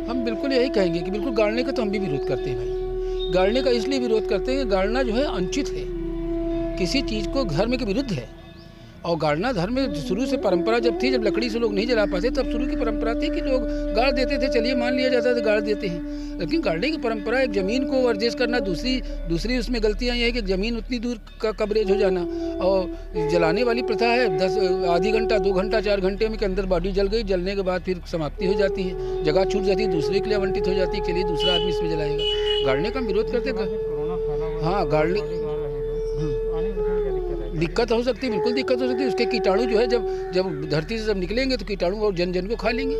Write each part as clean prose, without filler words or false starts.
हम बिल्कुल यही कहेंगे कि बिल्कुल गाड़ने का तो हम भी विरोध करते हैं भाई। गाड़ने का इसलिए विरोध करते हैं कि गाड़ना जो है अनुचित है, किसी चीज़ को धर्म के विरुद्ध है। और गाड़ना धर्म में शुरू से परंपरा जब थी, जब लकड़ी से लोग नहीं जला पाते तब शुरू की परंपरा थी कि लोग गाड़ देते थे। चलिए मान लिया जाता है तो गाड़ देते हैं, लेकिन गाड़ने की परंपरा एक ज़मीन को वर्जिश करना, दूसरी उसमें गलतियाँ ये है कि ज़मीन उतनी दूर का कवरेज हो जाना। और जलाने वाली प्रथा है 10 आधी घंटा 2 घंटा 4 घंटे में के अंदर बॉडी जल गई, जलने के बाद फिर समाप्ति हो जाती है, जगह छूट जाती है, दूसरे के लिए आवंटित हो जाती है, चलिए दूसरा आदमी इसमें जलाएगा। गाड़ने का हम विरोध करते हैं। हाँ, गाड़ने दिक्कत हो सकती है, बिल्कुल दिक्कत हो सकती है। उसके कीटाणु जो है जब धरती से जब निकलेंगे तो कीटाणु और जन को खा लेंगे,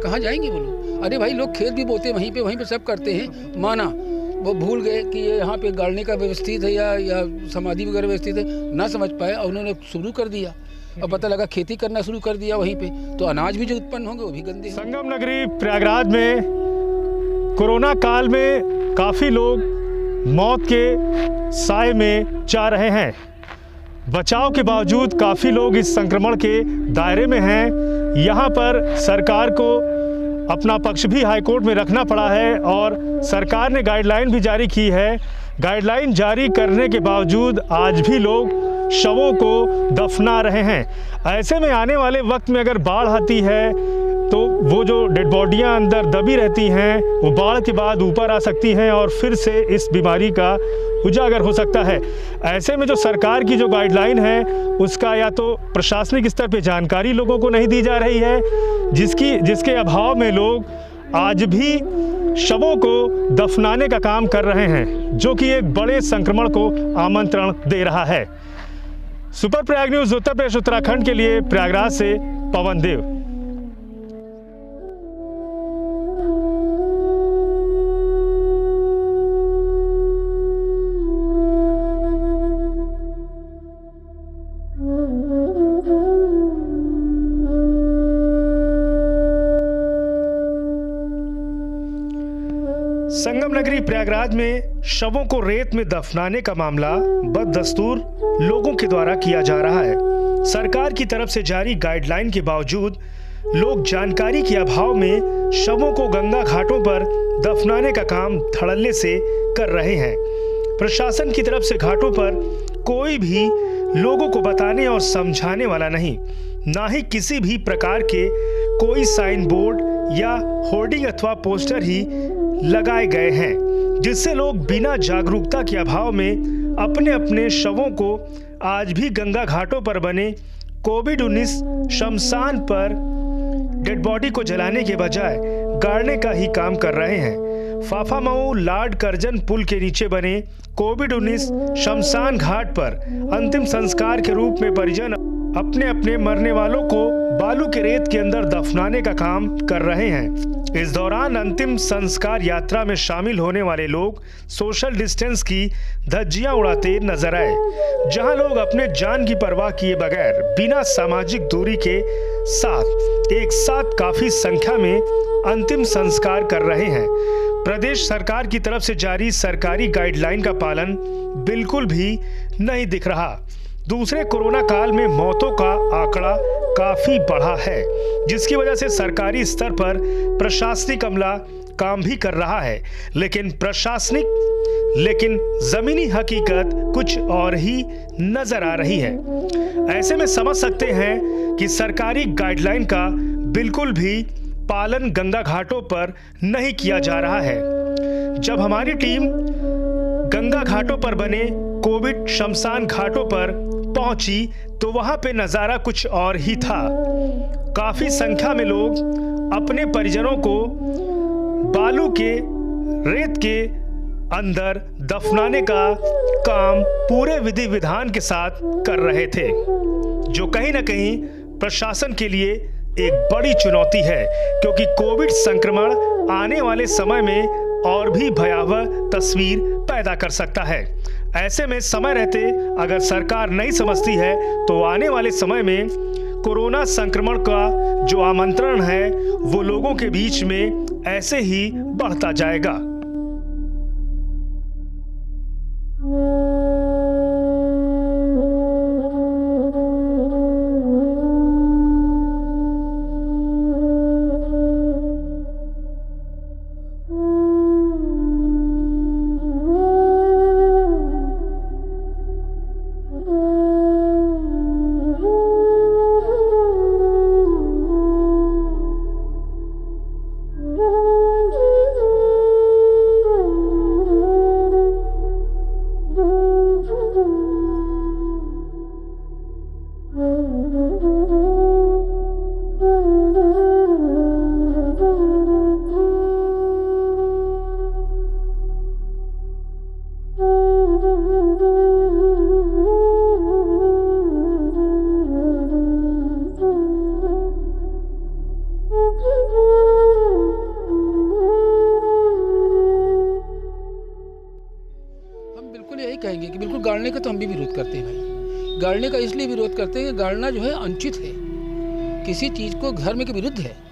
कहाँ जाएंगे वो लोग। अरे भाई, लोग खेत भी बोते वहीं पे सब करते हैं, माना वो भूल गए कि ये यहाँ पे गाड़ने का व्यवस्थित है या समाधि वगैरह व्यवस्थित है, ना समझ पाए और उन्होंने शुरू कर दिया और पता लगा खेती करना शुरू कर दिया वहीं पे, तो अनाज भी जो उत्पन्न होंगे वो भी गंदे। संगम नगरी प्रयागराज में कोरोना काल में काफ़ी लोग मौत के साए में जा रहे हैं। बचाव के बावजूद काफ़ी लोग इस संक्रमण के दायरे में हैं। यहाँ पर सरकार को अपना पक्ष भी हाईकोर्ट में रखना पड़ा है और सरकार ने गाइडलाइन भी जारी की है। गाइडलाइन जारी करने के बावजूद आज भी लोग शवों को दफना रहे हैं। ऐसे में आने वाले वक्त में अगर बाढ़ आती है तो वो जो डेड बॉडियाँ अंदर दबी रहती हैं वो बाढ़ के बाद ऊपर आ सकती हैं और फिर से इस बीमारी का उजागर हो सकता है। ऐसे में जो सरकार की जो गाइडलाइन है उसका या तो प्रशासनिक स्तर पे जानकारी लोगों को नहीं दी जा रही है, जिसके अभाव में लोग आज भी शवों को दफनाने का काम कर रहे हैं, जो कि एक बड़े संक्रमण को आमंत्रण दे रहा है। सुपर प्रयाग न्यूज़ उत्तर प्रदेश उत्तराखंड के लिए प्रयागराज से पवन देव। संगम नगरी प्रयागराज में शवों को रेत में दफनाने का मामला बददस्तूर लोगों के द्वारा किया जा रहा है। सरकार की तरफ से जारी गाइडलाइन के बावजूद लोग जानकारी के अभाव में शवों को गंगा घाटों पर दफनाने का काम धड़ल्ले से कर रहे हैं। प्रशासन की तरफ से घाटों पर कोई भी लोगों को बताने और समझाने वाला नहीं, ना ही किसी भी प्रकार के कोई साइन बोर्ड या होर्डिंग अथवा पोस्टर ही लगाए गए हैं, जिससे लोग बिना जागरूकता के अभाव में अपने अपने शवों को आज भी गंगा घाटों पर बने कोविड-19 शमशान पर डेड बॉडी को जलाने के बजाय गाड़ने का ही काम कर रहे हैं। फाफामऊ लाड करजन पुल के नीचे बने कोविड-19 शमशान घाट पर अंतिम संस्कार के रूप में परिजन अपने अपने मरने वालों को बालू के रेत के अंदर दफनाने का काम कर रहे हैं। इस दौरान अंतिम संस्कार यात्रा में शामिल होने वाले लोग सोशल डिस्टेंस की धज्जियां उड़ाते नजर आए, जहां लोग अपने जान की परवाह किए बगैर बिना सामाजिक दूरी के साथ एक साथ काफी संख्या में अंतिम संस्कार कर रहे हैं। प्रदेश सरकार की तरफ से जारी सरकारी गाइडलाइन का पालन बिल्कुल भी नहीं दिख रहा। दूसरे कोरोना काल में मौतों का आंकड़ा काफी बढ़ा है, जिसकी वजह से सरकारी स्तर पर प्रशासनिक अमला काम भी कर रहा है, लेकिन जमीनी हकीकत कुछ और ही नजर आ रही है। ऐसे में समझ सकते हैं कि सरकारी गाइडलाइन का बिल्कुल भी पालन गंगा घाटों पर नहीं किया जा रहा है। जब हमारी टीम गंगा घाटों पर बने कोविड शमशान घाटों पर पहुंची तो वहां पे नजारा कुछ और ही था। काफी संख्या में लोग अपने परिजनों को बालू के रेत के अंदर दफनाने का काम पूरे विधि विधान के साथ कर रहे थे, जो कहीं ना कहीं प्रशासन के लिए एक बड़ी चुनौती है, क्योंकि कोविड संक्रमण आने वाले समय में और भी भयावह तस्वीर पैदा कर सकता है। ऐसे में समय रहते अगर सरकार नहीं समझती है तो आने वाले समय में कोरोना संक्रमण का जो आमंत्रण है वो लोगों के बीच में ऐसे ही बढ़ता जाएगा। कहेंगे कि बिल्कुल गाड़ने का तो हम भी विरोध करते हैं भाई। गाड़ने का इसलिए विरोध करते हैं कि गाड़ना जो है अनुचित है, किसी चीज़ को धर्म के विरुद्ध है।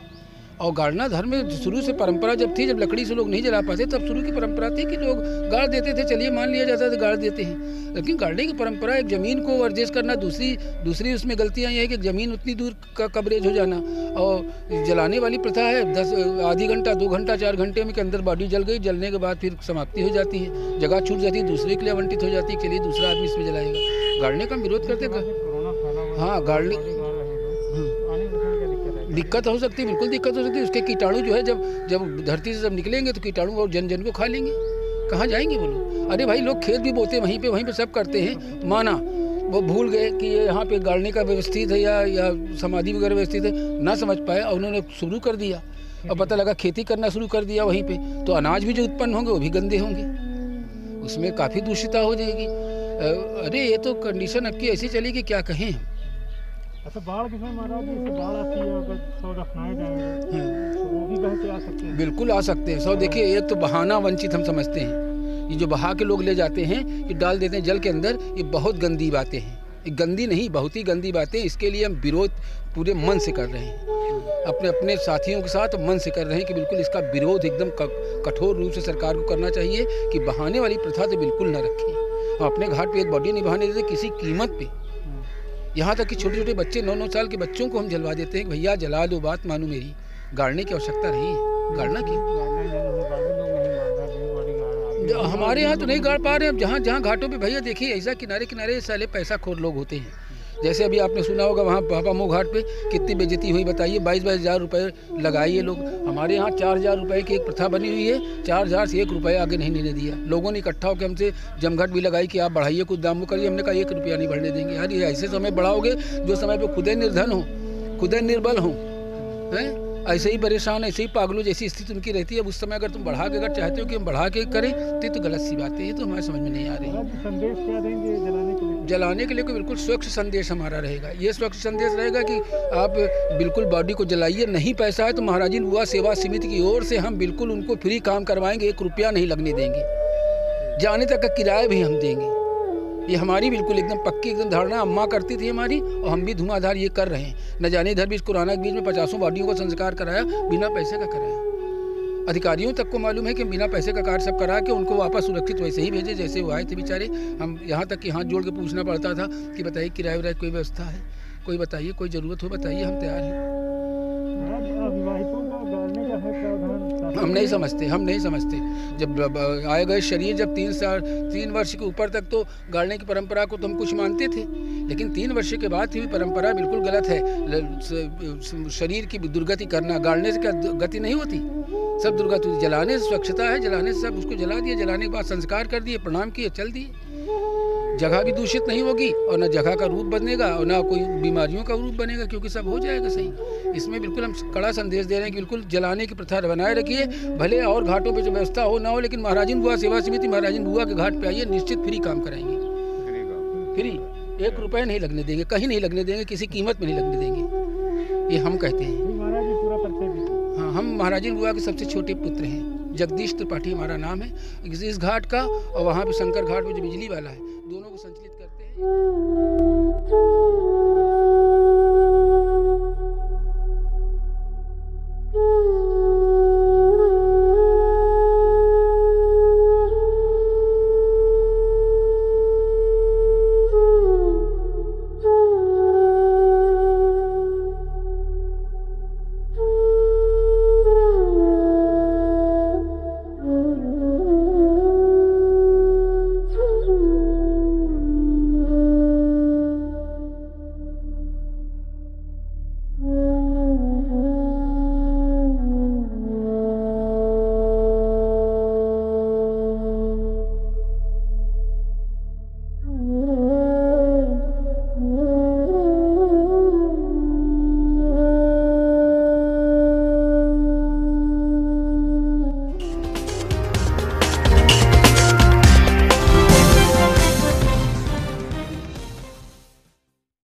और गाड़ना धर्म में शुरू से परंपरा जब थी, जब लकड़ी से लोग नहीं जला पाते तब शुरू की परंपरा थी कि लोग गाड़ देते थे। चलिए मान लिया जाता था गाड़ देते हैं, लेकिन गाड़ने की परंपरा एक ज़मीन को वर्जिश करना, दूसरी उसमें गलतियाँ ये है कि ज़मीन उतनी दूर का कवरेज हो जाना। और जलाने वाली प्रथा है 10 आधी घंटा 2 घंटा 4 घंटे में के अंदर बॉडी जल गई, जलने के बाद फिर समाप्ति हो जाती है, जगह छूट जाती है, दूसरे के लिए आवंटित हो जाती है, चलिए दूसरा आदमी इसमें जलाएगा। गाड़ने का हम विरोध करते हैं। हाँ, गाड़ने दिक्कत हो सकती है, बिल्कुल दिक्कत हो सकती है। उसके कीटाणु जो है जब धरती से जब निकलेंगे तो कीटाणु और जन को खा लेंगे, कहाँ जाएंगे वो लोग। अरे भाई, लोग खेत भी बोते वहीं पे सब करते हैं, माना वो भूल गए कि ये यहाँ पे गाड़ने का व्यवस्थित है या समाधि वगैरह व्यवस्थित है, ना समझ पाए और उन्होंने शुरू कर दिया और पता लगा खेती करना शुरू कर दिया वहीं पे, तो अनाज भी जो उत्पन्न होंगे वो भी गंदे होंगे, उसमें काफ़ी दूषितता हो जाएगी। अरे ये तो कंडीशन अब की ऐसी चली कि क्या कहें हम। अच्छा, बाढ़ के समय महाराज जी बाढ़ आती है, अगर 100 दफनाए जाएंगे तो वो भी बह के आ सकते हैं। बिल्कुल आ सकते हैं। 100 देखिए, एक तो बहाना वंचित हम समझते हैं, ये जो बहा के लोग ले जाते हैं, ये डाल देते हैं जल के अंदर, ये बहुत गंदी बातें हैं। ये गंदी नहीं, बहुत ही गंदी बातें। इसके लिए हम विरोध पूरे मन से कर रहे हैं, अपने साथियों के साथ मन से कर रहे हैं कि बिल्कुल इसका विरोध एकदम कठोर रूप से सरकार को करना चाहिए कि बहाने वाली प्रथा तो बिल्कुल न रखें। हम अपने घाट पे एक बॉडी नहीं बहाने देते किसी कीमत पे। यहाँ तक कि छोटे छोटे बच्चे 9-9 साल के बच्चों को हम जलवा देते हैं, भैया जला दो, बात मानो मेरी। गाड़ने की आवश्यकता नहीं है, गाड़ना की हमारे यहाँ तो नहीं गाड़ पा रहे हैं। जहाँ जहाँ घाटों पे भैया देखिए, ऐसा किनारे किनारे साले पैसा खोर लोग होते हैं। जैसे अभी आपने सुना होगा वहाँ बाबा मोह घाट पे कितनी बेइज्जती हुई, बताइए। 22-22 हज़ार रुपये लगाइए लोग। हमारे यहाँ 4 हज़ार रुपये की एक प्रथा बनी हुई है, 4 हज़ार से 1 रुपया आगे नहीं लेने दिया। लोगों ने इकट्ठा होकर हमसे जमघट भी लगाई कि आप बढ़ाइए, कुछ दाम करिए। हमने कहा 1 रुपया नहीं बढ़ने देंगे। यार ये ऐसे समय बढ़ाओगे जो समय पर खुदे निर्धन हो, खुदे निर्बल हो, हैं ऐसे ही परेशान, ऐसे ही पागलों जैसी स्थिति उनकी रहती है। अब उस समय अगर तुम बढ़ा के अगर चाहते हो कि हम बढ़ा के करें तो ये तो गलत सी बात है, ये तो हमारे समझ में नहीं आ रही। संदेश क्या देंगे जलाने के लिए? जलाने के लिए कोई बिल्कुल स्वच्छ संदेश हमारा रहेगा। ये स्वच्छ संदेश रहेगा कि आप बिल्कुल बॉडी को जलाइए। नहीं पैसा है तो महाराजी युवा सेवा समिति की ओर से हम बिल्कुल उनको फ्री काम करवाएंगे, 1 रुपया नहीं लगने देंगे, जाने तक का किराया भी हम देंगे। ये हमारी बिल्कुल एकदम पक्की एकदम धारणा अम्मा करती थी हमारी, और हम भी धुआंधार ये कर रहे हैं। न जाने इधर भी कोरोना के बीच में 50 बॉडियों का संस्कार कराया, बिना पैसे का कराया। अधिकारियों तक को मालूम है कि बिना पैसे का कार्य सब करा के उनको वापस सुरक्षित वैसे ही भेजे जैसे वो आए थे बेचारे। हम यहाँ तक कि हाथ जोड़ के पूछना पड़ता था कि बताइए किराए विराए कोई व्यवस्था है, कोई बताइए, कोई ज़रूरत हो बताइए, हम तैयार हैं। हम नहीं समझते। जब आए गए शरीर जब 3 वर्ष के ऊपर तक तो गाड़ने की परंपरा को तो हम कुछ मानते थे, लेकिन 3 वर्ष के बाद भी परंपरा बिल्कुल गलत है। शरीर की दुर्गति करना, गाड़ने से क्या गति नहीं होती, सब दुर्गति। जलाने से स्वच्छता है, जलाने से सब उसको जला दिए, जलाने के बाद संस्कार कर दिए, प्रणाम किए, चल दिए। जगह भी दूषित नहीं होगी और न जगह का रूप बनेगा और ना कोई बीमारियों का रूप बनेगा, क्योंकि सब हो जाएगा सही। इसमें बिल्कुल हम कड़ा संदेश दे रहे हैं कि बिल्कुल जलाने की प्रथा बनाए रखिए। भले और घाटों पे जो व्यवस्था हो ना हो, लेकिन महाराजी बुआ सेवा समिति महाराजी बुआ के घाट पे आइए, निश्चित फ्री काम कराएंगे। फ्री, 1 रुपया नहीं लगने देंगे, कहीं नहीं लगने देंगे, किसी कीमत में नहीं लगने देंगे। ये हम कहते हैं। हाँ, हम महाराजी बुआ के सबसे छोटे पुत्र हैं। जगदीश त्रिपाठी हमारा नाम है। इस घाट का और वहाँ पे शंकर घाट में जो बिजली वाला है, दोनों को संचालित करते हैं।